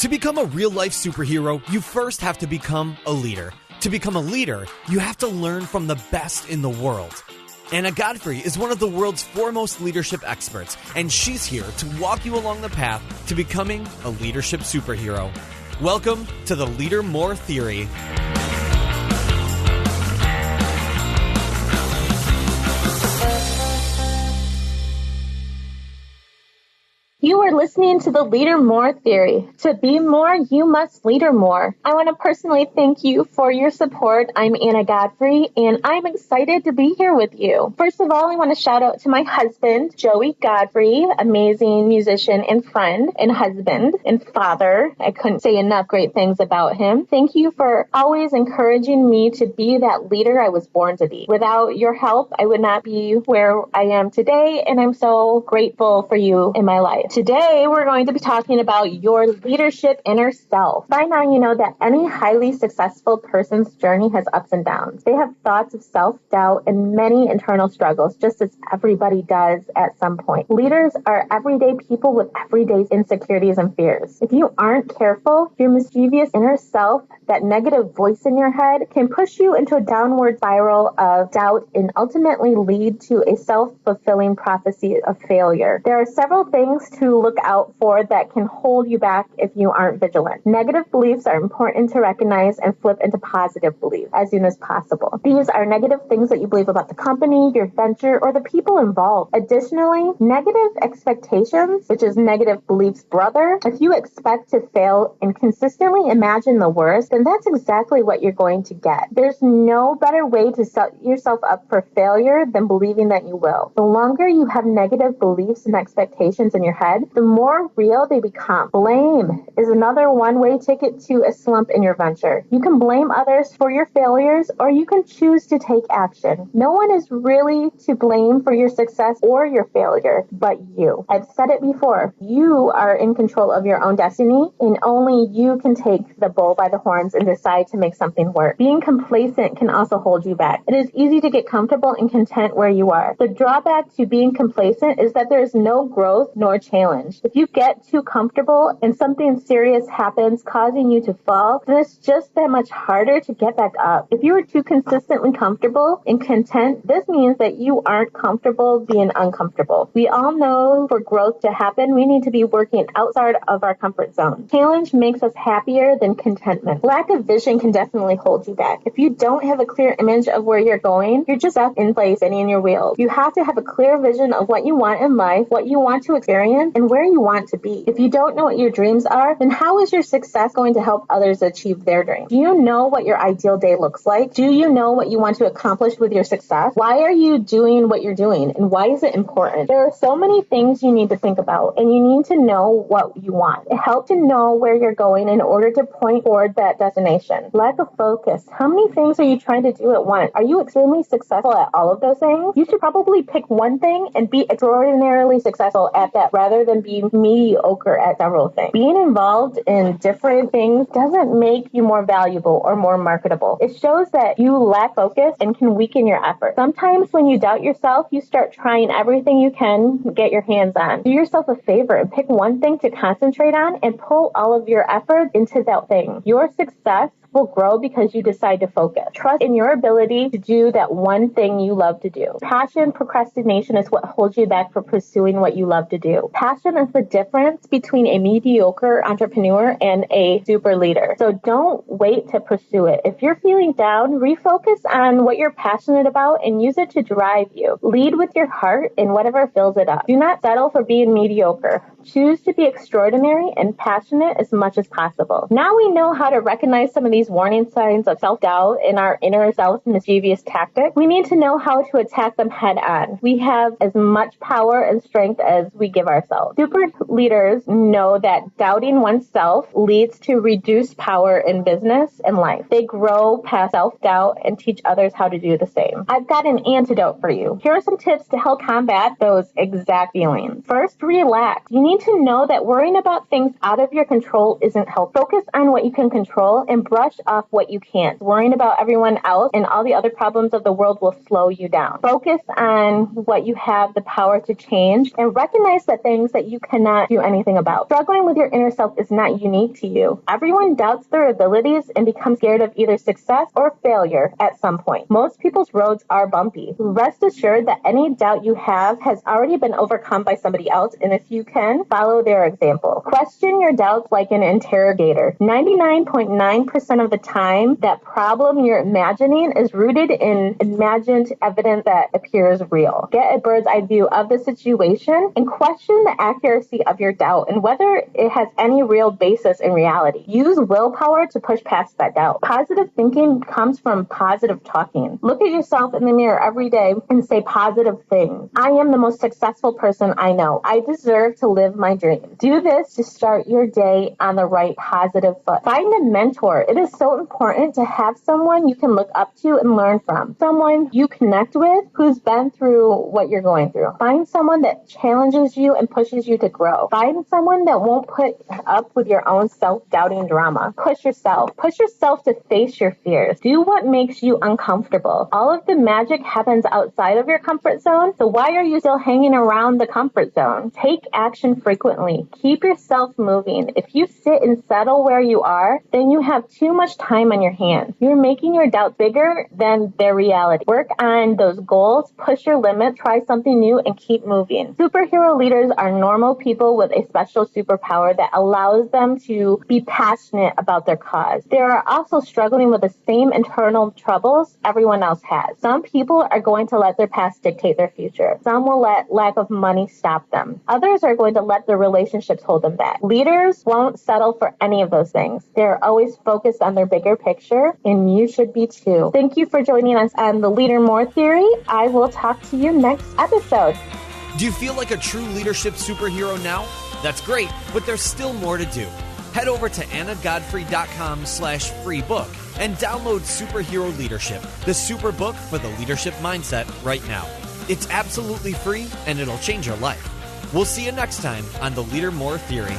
To become a real-life superhero, you first have to become a leader. To become a leader, you have to learn from the best in the world. Anna Godfrey is one of the world's foremost leadership experts, and she's here to walk you along the path to becoming a leadership superhero. Welcome to the Leader More Theory. You are listening to the Leader More Theory. To be more, you must leader more. I want to personally thank you for your support. I'm Anna Godfrey, and I'm excited to be here with you. First of all, I want to shout out to my husband, Joey Godfrey, amazing musician and friend and husband and father. I couldn't say enough great things about him. Thank you for always encouraging me to be that leader I was born to be. Without your help, I would not be where I am today, and I'm so grateful for you in my life. Today, we're going to be talking about your leadership inner self. By now, you know that any highly successful person's journey has ups and downs. They have thoughts of self-doubt and many internal struggles, just as everybody does at some point. Leaders are everyday people with everyday insecurities and fears. If you aren't careful, your mischievous inner self, that negative voice in your head, can push you into a downward spiral of doubt and ultimately lead to a self-fulfilling prophecy of failure. There are several things to look out for that can hold you back if you aren't vigilant. Negative beliefs are important to recognize and flip into positive beliefs as soon as possible. These are negative things that you believe about the company, your venture, or the people involved. Additionally, negative expectations, which is negative beliefs brother, if you expect to fail and consistently imagine the worst, then that's exactly what you're going to get. There's no better way to set yourself up for failure than believing that you will. The longer you have negative beliefs and expectations in your head, the more real they become. Blame is another one-way ticket to a slump in your venture. You can blame others for your failures, or you can choose to take action. No one is really to blame for your success or your failure but you. I've said it before. You are in control of your own destiny, and only you can take the bull by the horns and decide to make something work. Being complacent can also hold you back. It is easy to get comfortable and content where you are. The drawback to being complacent is that there is no growth nor challenge. If you get too comfortable and something serious happens causing you to fall, then it's just that much harder to get back up. If you are too consistently comfortable and content, this means that you aren't comfortable being uncomfortable. We all know for growth to happen, we need to be working outside of our comfort zone. Challenge makes us happier than contentment. Lack of vision can definitely hold you back. If you don't have a clear image of where you're going, you're just stuck in place and in your wheels. You have to have a clear vision of what you want in life, what you want to experience, and where you want to be. If you don't know what your dreams are, then how is your success going to help others achieve their dreams? Do you know what your ideal day looks like? Do you know what you want to accomplish with your success? Why are you doing what you're doing, and why is it important? There are so many things you need to think about, and you need to know what you want. It helps to know where you're going in order to point toward that destination. Lack of focus. How many things are you trying to do at once? Are you extremely successful at all of those things? You should probably pick one thing and be extraordinarily successful at that rather than be mediocre at several things. Being involved in different things doesn't make you more valuable or more marketable. It shows that you lack focus and can weaken your effort. Sometimes when you doubt yourself, you start trying everything you can get your hands on. Do yourself a favor and pick one thing to concentrate on and pull all of your effort into that thing. Your success will grow because you decide to focus. Trust in your ability to do that one thing you love to do. Passion, procrastination is what holds you back from pursuing what you love to do. Passion is the difference between a mediocre entrepreneur and a super leader. So don't wait to pursue it. If you're feeling down, refocus on what you're passionate about and use it to drive you. Lead with your heart and whatever fills it up. Do not settle for being mediocre. Choose to be extraordinary and passionate as much as possible. Now we know how to recognize some of these warning signs of self-doubt in our inner self's mischievous tactic. We need to know how to attack them head on. We have as much power and strength as we give ourselves. Super leaders know that doubting oneself leads to reduced power in business and life. They grow past self-doubt and teach others how to do the same. I've got an antidote for you. Here are some tips to help combat those exact feelings. First, relax. You need need to know that worrying about things out of your control isn't helpful. Focus on what you can control and brush off what you can't. Worrying about everyone else and all the other problems of the world will slow you down. Focus on what you have the power to change and recognize the things that you cannot do anything about. Struggling with your inner self is not unique to you. Everyone doubts their abilities and becomes scared of either success or failure at some point. Most people's roads are bumpy. Rest assured that any doubt you have has already been overcome by somebody else, and if you can, follow their example. Question your doubts like an interrogator. 99.9% of the time, that problem you're imagining is rooted in imagined evidence that appears real. Get a bird's eye view of the situation and question the accuracy of your doubt and whether it has any real basis in reality. Use willpower to push past that doubt. Positive thinking comes from positive talking. Look at yourself in the mirror every day and say positive things. I am the most successful person I know. I deserve to live my dream. Do this to start your day on the right positive foot. Find a mentor. It is so important to have someone you can look up to and learn from. Someone you connect with who's been through what you're going through. Find someone that challenges you and pushes you to grow. Find someone that won't put up with your own self-doubting drama. Push yourself. Push yourself to face your fears. Do what makes you uncomfortable. All of the magic happens outside of your comfort zone, so why are you still hanging around the comfort zone? Take action frequently. Keep yourself moving. If you sit and settle where you are, then you have too much time on your hands. You're making your doubts bigger than their reality. Work on those goals, push your limits, try something new, and keep moving. Superhero leaders are normal people with a special superpower that allows them to be passionate about their cause. They are also struggling with the same internal troubles everyone else has. Some people are going to let their past dictate their future. Some will let lack of money stop them. Others are going to let their relationships hold them back. Leaders won't settle for any of those things. They're always focused on their bigger picture, and you should be too. Thank you for joining us on the Leader More Theory. I will talk to you next episode. Do you feel like a true leadership superhero now? That's great, but there's still more to do. Head over to annagodfrey.com/free book and download Superhero Leadership, the super book for the leadership mindset right now. It's absolutely free and it'll change your life. We'll see you next time on the Leader More Theory.